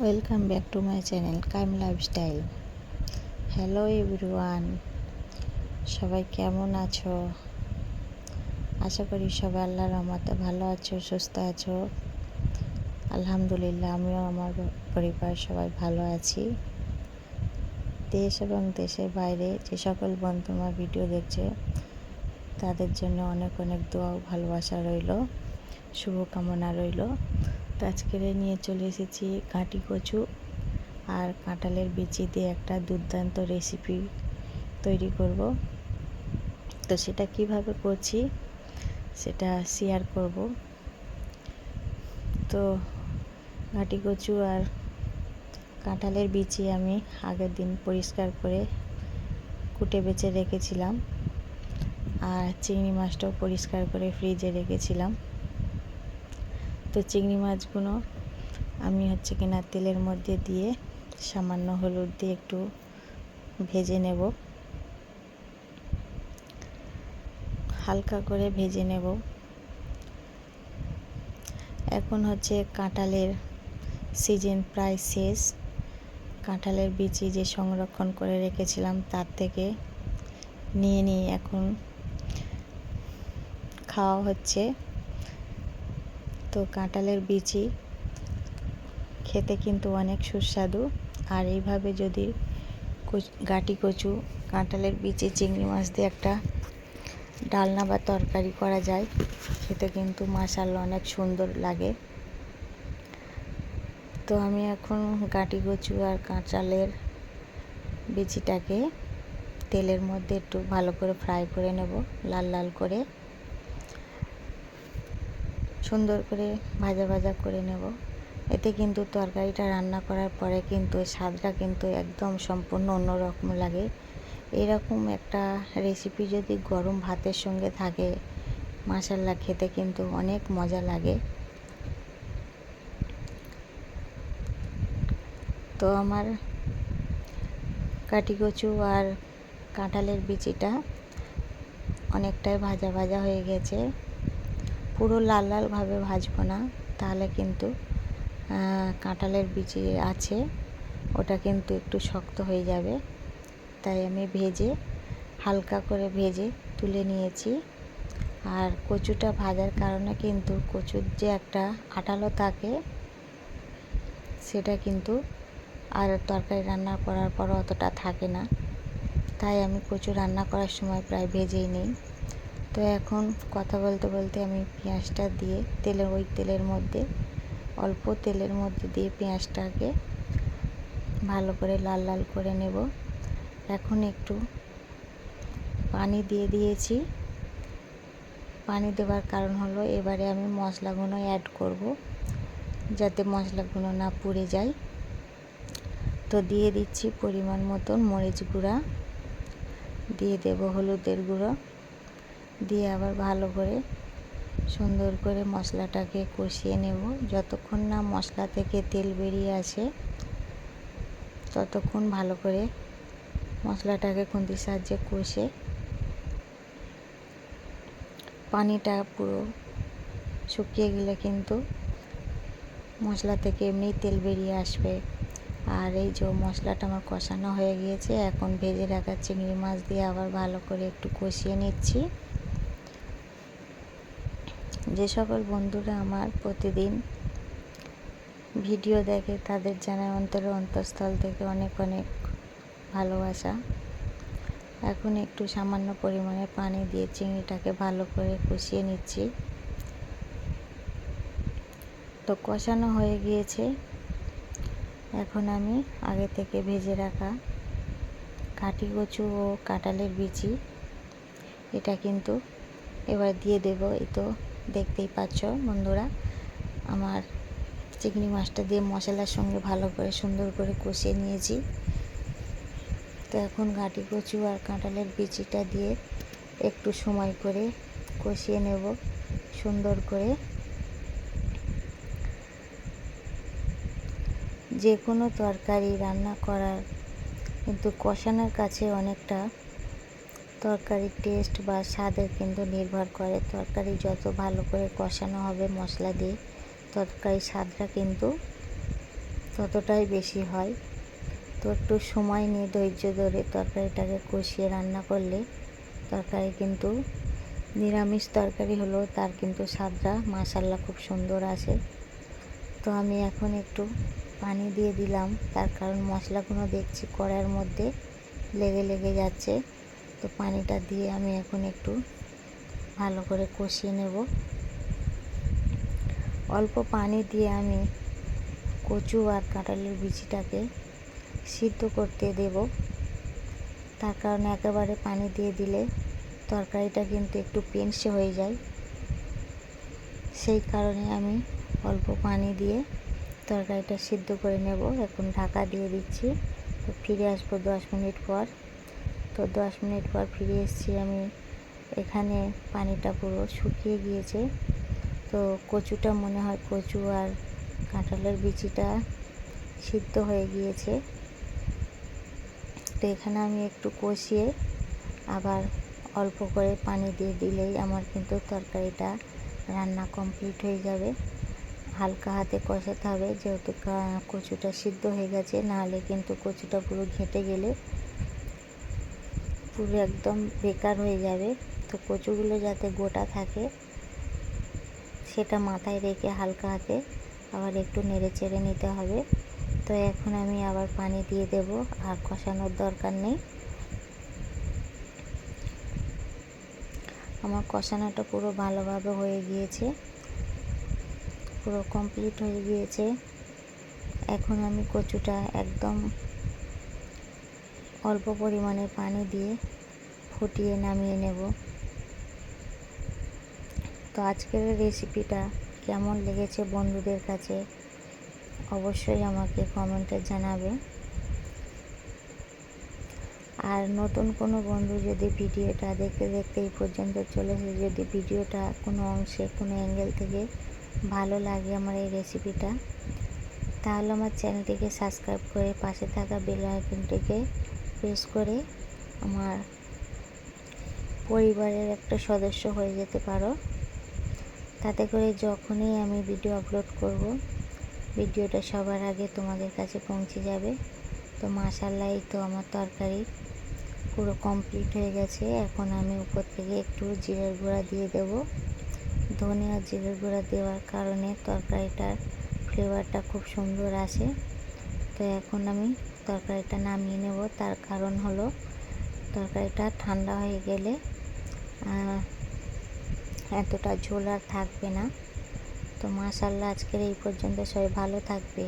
Welcome back to my channel Qayyim lifestyle. Hello everyone, সবাই কেমন আছো? আশা করি সবাই আল্লাহর রহমতে ভালো আছো, সুস্থ আছো। আলহামদুলিল্লাহ, আমিও আমার পরিবার সবাই ভালো আছি। দেশ এবং দেশের বাইরে যে সকল বন্ধু আমার ভিডিও দেখছে তাদের জন্য অনেক অনেক দোয়া ও ভালোবাসা রইল, শুভকামনা রইল। তো আজকে নিয়ে চলে এসেছি ঘাটি কচু আর কাঁঠালের বিচি দিয়ে একটা দুর্দান্ত রেসিপি তৈরি করব। তো সেটা কিভাবে করছি সেটা শেয়ার করব। তো ঘাটি কচু আর কাঁঠালের বিচি আমি আগের দিন পরিষ্কার করে কুটে বেছে রেখেছিলাম, আর চিংড়ি মাছটাও পরিষ্কার করে ফ্রিজে রেখেছিলাম। তো চিংড়ি মাছগুলো আমি কিনা তেলের মধ্যে দিয়ে সামান্য হলুদ দিয়ে একটু ভেজে নেব, হালকা করে ভেজে নেব। এখন কাঁঠালের সিজন প্রায় শেষ। কাঁঠালের বিচি যে সংরক্ষণ করে রেখেছিলাম তার থেকে নিয়ে এখন খাওয়া হচ্ছে। তো কাঁঠালের বিচি খেতে কিন্তু অনেক সুস্বাদু, আর এইভাবে যদি ঘাটি কচু, কাঁঠালের বিচি, চিংড়ি মাছ দিয়ে একটা ডালনা বা তরকারি করা যায়, খেতে কিন্তু মাশাআল্লাহ অনেক সুন্দর লাগে। তো আমি এখন ঘাটি কচু আর কাঁঠালের বিচিটাকে তেলের মধ্যে একটু ভালো করে ফ্রাই করে নেব, লাল লাল করে, সুন্দর করে ভাজা ভাজা করে নেব। এতে কিন্তু তরকারিটা রান্না করার পরে কিন্তু স্বাদটা কিন্তু একদম সম্পূর্ণ অন্যরকম লাগে। এরকম একটা রেসিপি যদি গরম ভাতের সঙ্গে থাকে, মাশাআল্লাহ খেতে কিন্তু অনেক মজা লাগে। তো আমার ঘাটি কচু আর কাঁঠালের বিচিটা অনেকটাই ভাজা ভাজা হয়ে গেছে। পুরো লাল লালভাবে ভাজবো না, তাহলে কিন্তু কাঁঠালের বিচি আছে ওটা কিন্তু একটু শক্ত হয়ে যাবে। তাই আমি হালকা করে ভেজে তুলে নিয়েছি। আর কচুটা ভাজার কারণে কিন্তু কচুর যে একটা আঠালো থাকে সেটা কিন্তু আর তরকারি রান্না করার পর অতটা থাকে না। তাই আমি কচু রান্না করার সময় প্রায় ভেজেই নিই। তো এখন কথা বলতে বলতে আমি পেঁয়াজটা দিয়ে তেলের মধ্যে, অল্প তেলের মধ্যে দিয়ে পেঁয়াজটাকে ভালো করে লাল লাল করে নেব। এখন একটু পানি দিয়ে দিয়েছি। পানি দেওয়ার কারণ হলো এবারে আমি মশলাগুলো অ্যাড করব, যাতে মশলাগুলো না পুড়ে যায়। তো দিয়ে দিচ্ছি পরিমাণ মতন মরিচ গুঁড়া, দিয়ে দেব হলুদের গুঁড়ো, দিয়ে আবার ভালো করে সুন্দর করে মশলাটাকে কষিয়ে নেব। যতক্ষণ না মশলা থেকে তেল বেরিয়ে আসে ততক্ষণ ভালো করে মশলাটাকে খুন্তির সাহায্যে কষে পানিটা পুরো শুকিয়ে গেলে কিন্তু মশলা থেকে এমনি তেল বেরিয়ে আসবে। আর এই যে মশলাটা আমার কষানো হয়ে গিয়েছে, এখন ভেজে রাখা চিংড়ি মাছ দিয়ে আবার ভালো করে একটু কষিয়ে নিচ্ছি। যে সকল বন্ধুরা আমার প্রতিদিন ভিডিও দেখে তাদের জানাই অন্তঃস্থল থেকে অনেক অনেক ভালোবাসা। এখন একটু সামান্য পরিমাণে পানি দিয়ে চিংড়িটাকে ভালো করে কষিয়ে নিচ্ছি। তো কষানো হয়ে গিয়েছে। এখন আমি আগে থেকে ভেজে রাখা ঘাটি কচু ও কাঁঠালের বিচি এটা কিন্তু এবার দিয়ে দেব। এই তো দেখতেই পাচ্ছ বন্ধুরা, আমার চিংড়ি মাছটা দিয়ে মশলার সঙ্গে ভালো করে সুন্দর করে কষিয়ে নিয়েছি। তো এখন ঘাটি কচু আর কাঁঠালের বিচিটা দিয়ে একটু সময় করে কষিয়ে নেব সুন্দর করে। যে কোনো তরকারি রান্না করার কিন্তু কষানোর কাছে অনেকটা তরকারির টেস্ট বা স্বাদের কিন্তু নির্ভর করে। তরকারি যত ভালো করে কষানো হবে মশলা দিয়ে, তরকারির স্বাদটা কিন্তু ততটাই বেশি হয়। তো একটু সময় নিয়ে ধৈর্য ধরে তরকারিটাকে কষিয়ে রান্না করলে তরকারি কিন্তু নিরামিষ তরকারি হলেও তার কিন্তু স্বাদটা মাশাআল্লাহ খুব সুন্দর আসে। তো আমি এখন একটু পানি দিয়ে দিলাম, তার কারণ মশলাগুলো দেখছি কড়াইয়ের মধ্যে লেগে লেগে যাচ্ছে। তো পানিটা দিয়ে আমি এখন একটু ভালো করে কষিয়ে নেব। অল্প পানি দিয়ে আমি কচু আর কাঁঠালের বিচিটাকে সিদ্ধ করতে দেব, তার কারণে একেবারে পানি দিয়ে দিলে তরকারিটা কিন্তু একটু পেনসে হয়ে যায়। সেই কারণে আমি অল্প পানি দিয়ে তরকারিটা সিদ্ধ করে নেব। এখন ঢাকা দিয়ে দিচ্ছি। তো ফিরে আসবো 10 মিনিট পর। তো 10 মিনিট পর ফিরে এসেছি আমি। এখানে পানিটা পুরো শুকিয়ে গিয়েছে। তো কচুটা মনে হয় কচু আর কাঁঠালের বিচিটা সিদ্ধ হয়ে গিয়েছে। তো এখানে আমি একটু কষিয়ে আবার অল্প করে পানি দিয়ে দিলেই আমার কিন্তু তরকারিটা রান্না কমপ্লিট হয়ে যাবে। হালকা হাতে কষাতে হবে, যেহেতু কচুটা সিদ্ধ হয়ে গেছে, নাহলে কিন্তু কচুটা পুরো ঘেঁটে গেলে পুরো একদম বেকার হয়ে যাবে। তো কচুগুলো যাতে গোটা থাকে সেটা মাথায় রেখে হালকা হাতে আবার একটু নেড়ে চেড়ে নিতে হবে। তো এখন আমি আবার পানি দিয়ে দেব, আর কষানোর দরকার নেই। আমার কষানোটা পুরো ভালোভাবে হয়ে গিয়েছে, পুরো কমপ্লিট হয়ে গিয়েছে। এখন আমি কচুটা একদম অল্প পরিমাণে পানি দিয়ে ফুটিয়ে নামিয়ে নেব। তো আজকের রেসিপিটা কেমন লেগেছে বন্ধুদের কাছে অবশ্যই আমাকে কমেন্টে জানাবে। আর নতুন কোনো বন্ধু যদি ভিডিওটা দেখতে দেখতে এই পর্যন্ত চলে এসে যদি ভিডিওটা কোনো অংশে কোনো অ্যাঙ্গেল থেকে ভালো লাগে আমার এই রেসিপিটা, তাহলে আমার চ্যানেলটিকে সাবস্ক্রাইব করে পাশে থাকা বেল আইকনটিকে প্রেস করে আমার পরিবারের একটা সদস্য হয়ে যেতে পারো। তাতে করে যখনই আমি ভিডিও আপলোড করব ভিডিওটা সবার আগে তোমাদের কাছে পৌঁছে যাবে। তো মাশাআল্লাহ, এই তো আমার তরকারি পুরো কমপ্লিট হয়ে গেছে। এখন আমি উপর থেকে একটু জিরের গুঁড়া দিয়ে দেব। ধনে আর জিরের গুঁড়া দেওয়ার কারণে তরকারিটার ফ্লেভারটা খুব সুন্দর আসে। তো এখন আমি তরকারিটা নামিয়ে নেব, তার কারণ হলো তরকারিটা ঠান্ডা হয়ে গেলে এতটা ঝোল আর থাকবে না। তো মাশাআল্লাহ, আজকের এই পর্যন্ত। সবাই ভালো থাকবে।